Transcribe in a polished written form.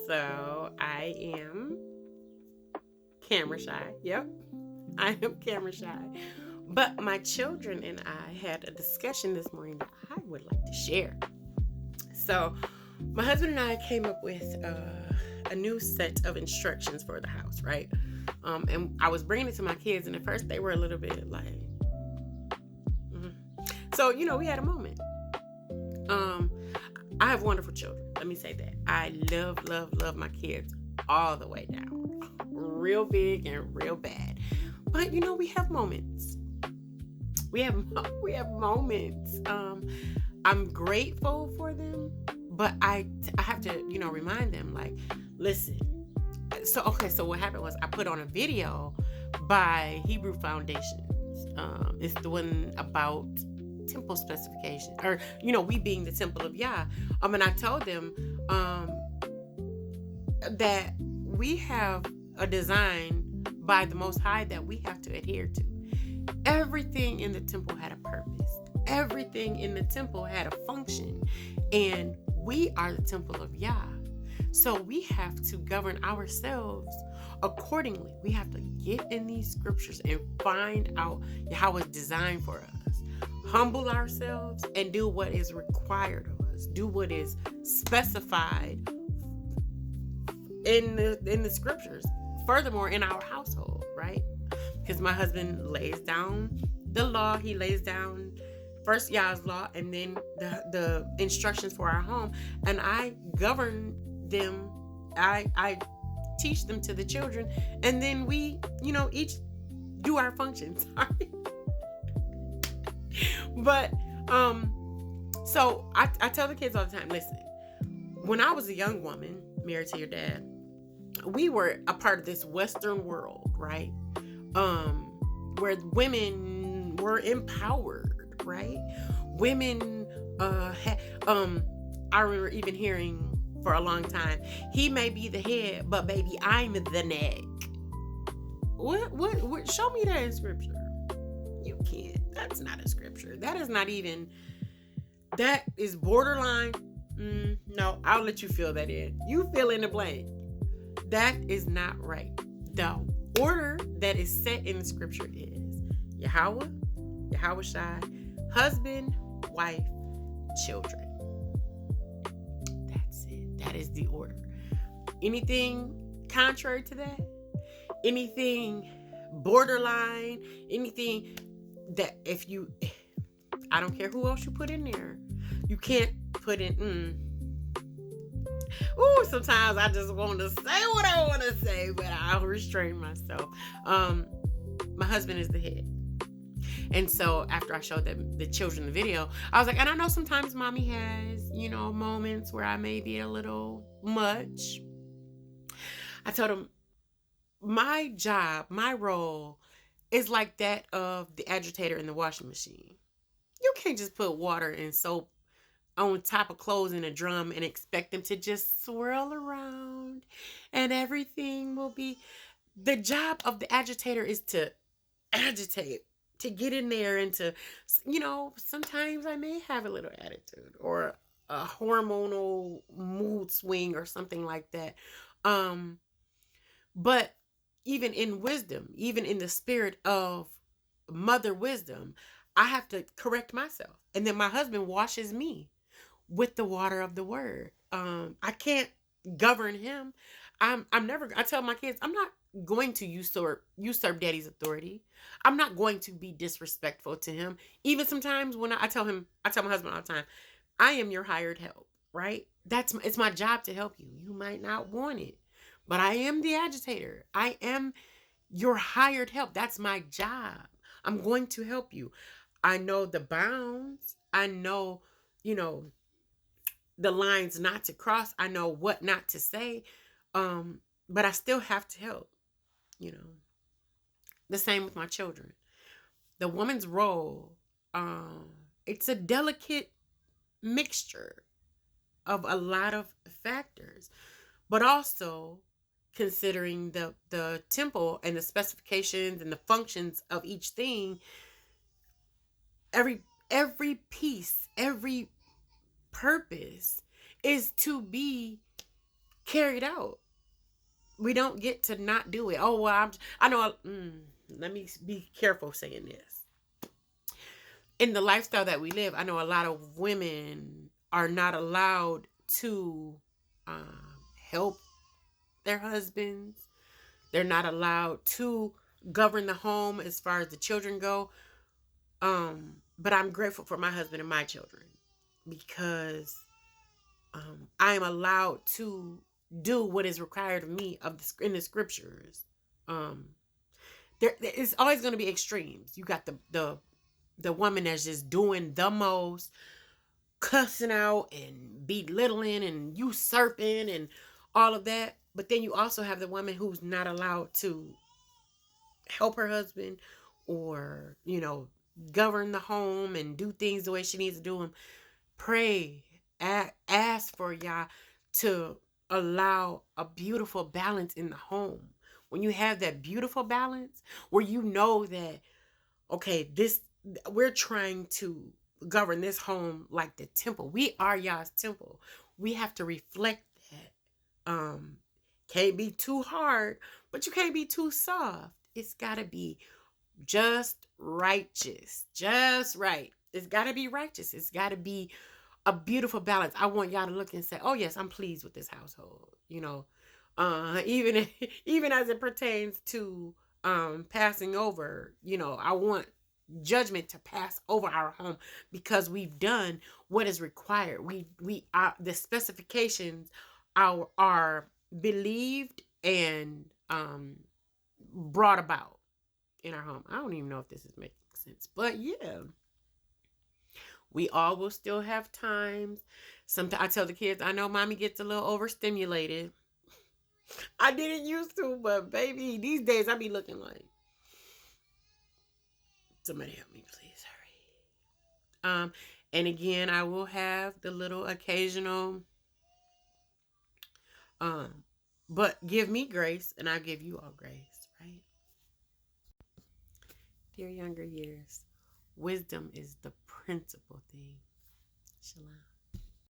So I am camera shy. Yep, I am camera shy. But my children and I had a discussion this morning that I would like to share. So my husband and I came up with a new set of instructions for the house, right? And I was bringing it to my kids, and at first they were a little bit like, mhm. So we had a moment. Um, I have wonderful children. Let me say that I love, love, love my kids all the way down, real big and real bad. But we have moments. We have we have moments. I'm grateful for them, but I have to remind them, like, listen. So okay, so what happened was I put on a video by Hebrew Foundations. It's the one about temple specification, or we being the temple of Yah. And I told them that we have a design by the Most High that we have to adhere to. Everything in the temple had a purpose. Everything in the temple had a function, and we are the temple of Yah. So we have to govern ourselves accordingly. We have to get in these scriptures and find out how it's designed for us. Humble ourselves and do what is required of us. Do what is specified in the scriptures. Furthermore, in our household, right? Because my husband lays down the law. He lays down first Yah's law, and then the instructions for our home. And I govern them. I teach them to the children, and then we each do our functions. Sorry. But so I tell the kids all the time, listen, when I was a young woman married to your dad, we were a part of this Western world, right? Where women were empowered, right? Women I remember even hearing for a long time, he may be the head, but baby, I'm the neck. What show me that in scripture. You can't. That's not a scripture. That is not even, that is borderline. No, I'll let you fill that in. You fill in the blank. That is not right. The order that is set in the scripture is Yahweh, Yahweh Shai, husband, wife, children. That's it. That is the order. Anything contrary to that, anything borderline, anything that I don't care who else you put in there, you can't put in, sometimes I just want to say what I want to say, but I'll restrain myself. My husband is the head. And so after I showed them the children the video, I was like, and I know sometimes mommy has, moments where I may be a little much. I told him, my job, my role is like that of the agitator in the washing machine. You can't just put water and soap on top of clothes in a drum and expect them to just swirl around and everything will be. The job of the agitator is to agitate, to get in there and to, sometimes I may have a little attitude or a hormonal mood swing or something like that. But even in wisdom, even in the spirit of mother wisdom, I have to correct myself. And then my husband washes me with the water of the word. I can't govern him. I tell my kids, I'm not going to usurp daddy's authority. I'm not going to be disrespectful to him. Even sometimes when I tell my husband all the time, I am your hired help, right? It's my job to help you. You might not want it, but I am the agitator. I am your hired help. That's my job. I'm going to help you. I know the bounds. I know, the lines not to cross. I know what not to say. But I still have to help, The same with my children. The woman's role, it's a delicate mixture of a lot of factors, but also considering the temple and the specifications and the functions of each thing. Every piece, every purpose is to be carried out. We don't get to not do it. Oh, well, I know. Let me be careful saying this. In the lifestyle that we live, I know a lot of women are not allowed to help their husbands. They're not allowed to govern the home as far as the children go. But I'm grateful for my husband and my children because I am allowed to do what is required of me in the scriptures. There is always going to be extremes. You got the woman that's just doing the most, cussing out and belittling and usurping and all of that. But then you also have the woman who's not allowed to help her husband or, govern the home and do things the way she needs to do them. Pray, ask for Yah to allow a beautiful balance in the home. When you have that beautiful balance where you know that, okay, we're trying to govern this home like the temple. We are Yah's temple. We have to reflect that. Can't be too hard, but you can't be too soft. It's gotta be just righteous. Just right. It's gotta be righteous. It's gotta be a beautiful balance. I want y'all to look and say, oh yes, I'm pleased with this household. Even even as it pertains to passing over, I want judgment to pass over our home because we've done what is required. We are the specifications are believed and brought about in our home. I don't even know if this is making sense, but yeah, we all will still have times. Sometimes I tell the kids, I know mommy gets a little overstimulated. I didn't used to, but baby, these days I be looking like, somebody help me, please, hurry. And again, I will have the little occasional, but give me grace and I'll give you all grace, right? Dear younger years, wisdom is the principal thing. Shalom.